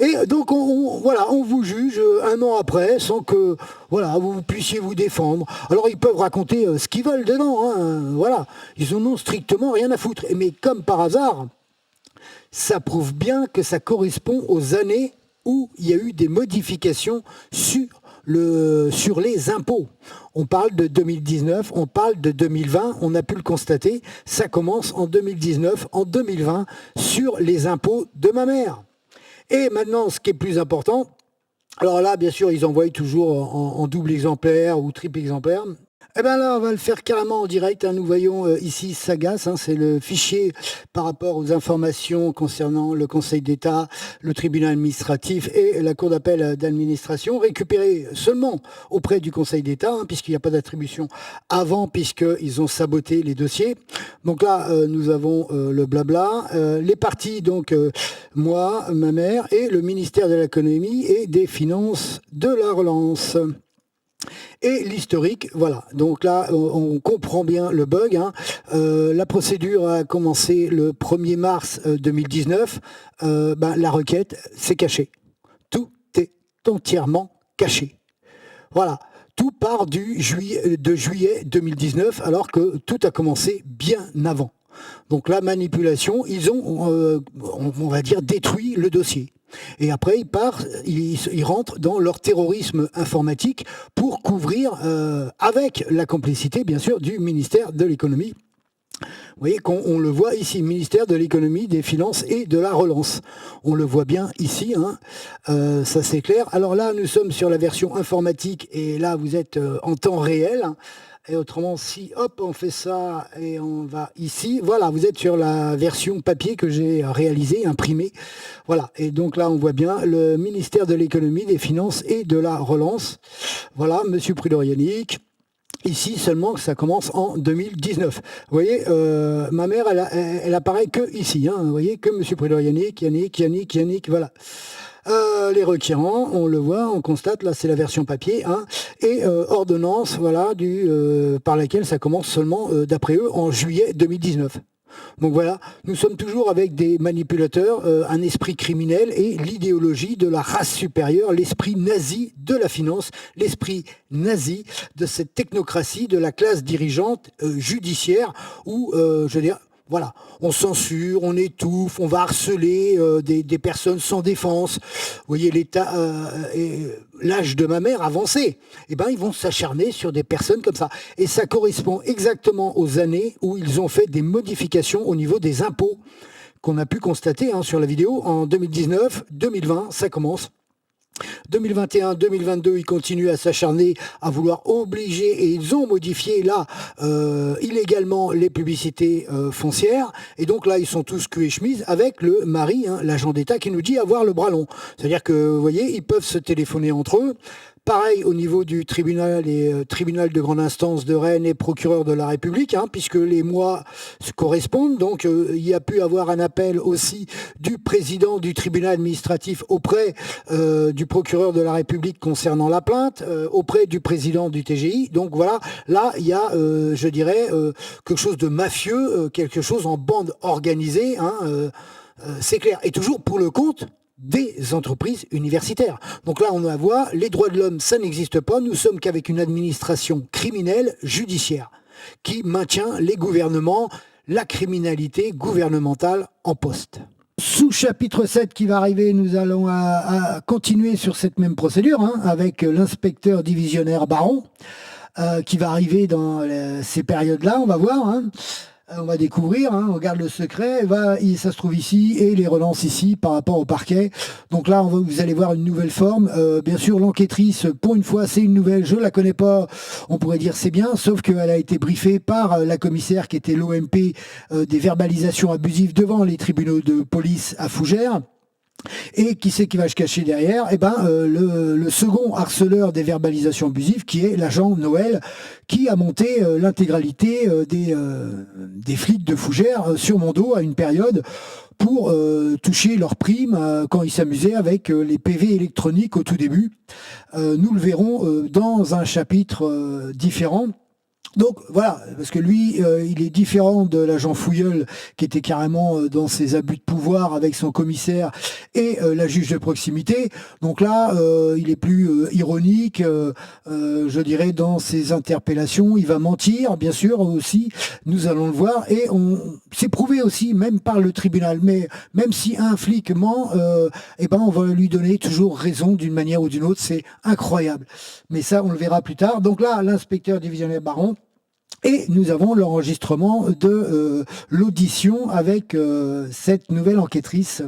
Et donc, on vous juge un an après sans que voilà, vous puissiez vous défendre. Alors, ils peuvent raconter ce qu'ils veulent dedans. Hein, voilà. Ils en ont strictement rien à foutre. Mais comme par hasard, ça prouve bien que ça correspond aux années où il y a eu des modifications sur sur les impôts. On parle de 2019, on parle de 2020, on a pu le constater, ça commence en 2019, en 2020, sur les impôts de ma mère. Et maintenant, ce qui est plus important, alors là, bien sûr, ils envoient toujours en double exemplaire ou triple exemplaire. Eh bien là, on va le faire carrément en direct. Nous voyons ici SAGAS, c'est le fichier par rapport aux informations concernant le Conseil d'État, le tribunal administratif et la Cour d'appel d'administration, récupéré seulement auprès du Conseil d'État, puisqu'il n'y a pas d'attribution avant, puisqu'ils ont saboté les dossiers. Donc là, nous avons le blabla. Les parties, donc moi, ma mère et le ministère de l'économie et des finances de la relance. Et l'historique, voilà. Donc là, on comprend bien le bug. La procédure a commencé le 1er mars 2019. La requête, c'est caché. Tout est entièrement caché. Voilà. Tout part de juillet 2019, alors que tout a commencé bien avant. Donc la manipulation, ils ont, on va dire, détruit le dossier. Et après, ils rentrent dans leur terrorisme informatique pour couvrir, avec la complicité, bien sûr, du ministère de l'économie. Vous voyez qu'on le voit ici, ministère de l'économie, des finances et de la relance. On le voit bien ici, ça c'est clair. Alors là, nous sommes sur la version informatique et là, vous êtes en temps réel. Et autrement, si, hop, on fait ça et on va ici. Voilà, vous êtes sur la version papier que j'ai réalisée, imprimée. Voilà, et donc là, on voit bien le ministère de l'économie, des finances et de la relance. Voilà, monsieur Prudor-Yannick. Ici seulement que ça commence en 2019. Vous voyez, ma mère, elle apparaît que ici. Vous voyez, que monsieur Prudor-Yannick, Yannick, voilà. Les requérants, on le voit, on constate, là c'est la version papier, et ordonnance, voilà, par laquelle ça commence seulement, d'après eux, en juillet 2019. Donc voilà, nous sommes toujours avec des manipulateurs, un esprit criminel et l'idéologie de la race supérieure, l'esprit nazi de la finance, l'esprit nazi de cette technocratie de la classe dirigeante judiciaire où, je veux dire, voilà, on censure, on étouffe, on va harceler des personnes sans défense. Vous voyez, l'État, l'âge de ma mère avancé. Eh ben, ils vont s'acharner sur des personnes comme ça. Et ça correspond exactement aux années où ils ont fait des modifications au niveau des impôts qu'on a pu constater sur la vidéo. En 2019, 2020, ça commence. 2021, 2022, ils continuent à s'acharner, à vouloir obliger, et ils ont modifié là illégalement les publicités foncières, et donc là ils sont tous cul et chemise avec le mari, l'agent d'État, qui nous dit avoir le bras long. C'est-à-dire que, vous voyez, ils peuvent se téléphoner entre eux. Pareil au niveau du tribunal et tribunal de grande instance de Rennes et procureur de la République, puisque les mois se correspondent. Donc il y a pu avoir un appel aussi du président du tribunal administratif auprès du procureur de la République concernant la plainte, auprès du président du TGI. Donc voilà, là il y a, je dirais, quelque chose de mafieux, quelque chose en bande organisée, c'est clair. Et toujours pour le compte des entreprises universitaires. Donc là, on la voit, les droits de l'homme, ça n'existe pas. Nous sommes qu'avec une administration criminelle judiciaire qui maintient les gouvernements, la criminalité gouvernementale en poste. Sous chapitre 7 qui va arriver, nous allons à continuer sur cette même procédure avec l'inspecteur divisionnaire Baron qui va arriver dans ces périodes-là, on va voir. On va découvrir, on regarde le secret, ça se trouve ici, et les relances ici par rapport au parquet. Donc là, vous allez voir une nouvelle forme. Bien sûr, l'enquêtrice, pour une fois, c'est une nouvelle, je la connais pas, on pourrait dire c'est bien, sauf qu'elle a été briefée par la commissaire qui était l'OMP des verbalisations abusives devant les tribunaux de police à Fougères. Et qui c'est qui va se cacher derrière? Le second harceleur des verbalisations abusives, qui est l'agent Noël, qui a monté l'intégralité des flics de Fougères sur mon dos à une période pour toucher leurs primes quand ils s'amusaient avec les PV électroniques au tout début. Nous le verrons dans un chapitre différent. Donc voilà, parce que lui, il est différent de l'agent Fouilleul, qui était carrément dans ses abus de pouvoir avec son commissaire et la juge de proximité. Donc là, il est plus ironique, je dirais, dans ses interpellations. Il va mentir, bien sûr, aussi, nous allons le voir. Et c'est prouvé aussi, même par le tribunal. Mais même si un flic ment, eh ben, on va lui donner toujours raison d'une manière ou d'une autre. C'est incroyable. Mais ça, on le verra plus tard. Donc là, l'inspecteur divisionnaire Baron, et nous avons l'enregistrement de l'audition avec cette nouvelle enquêtrice.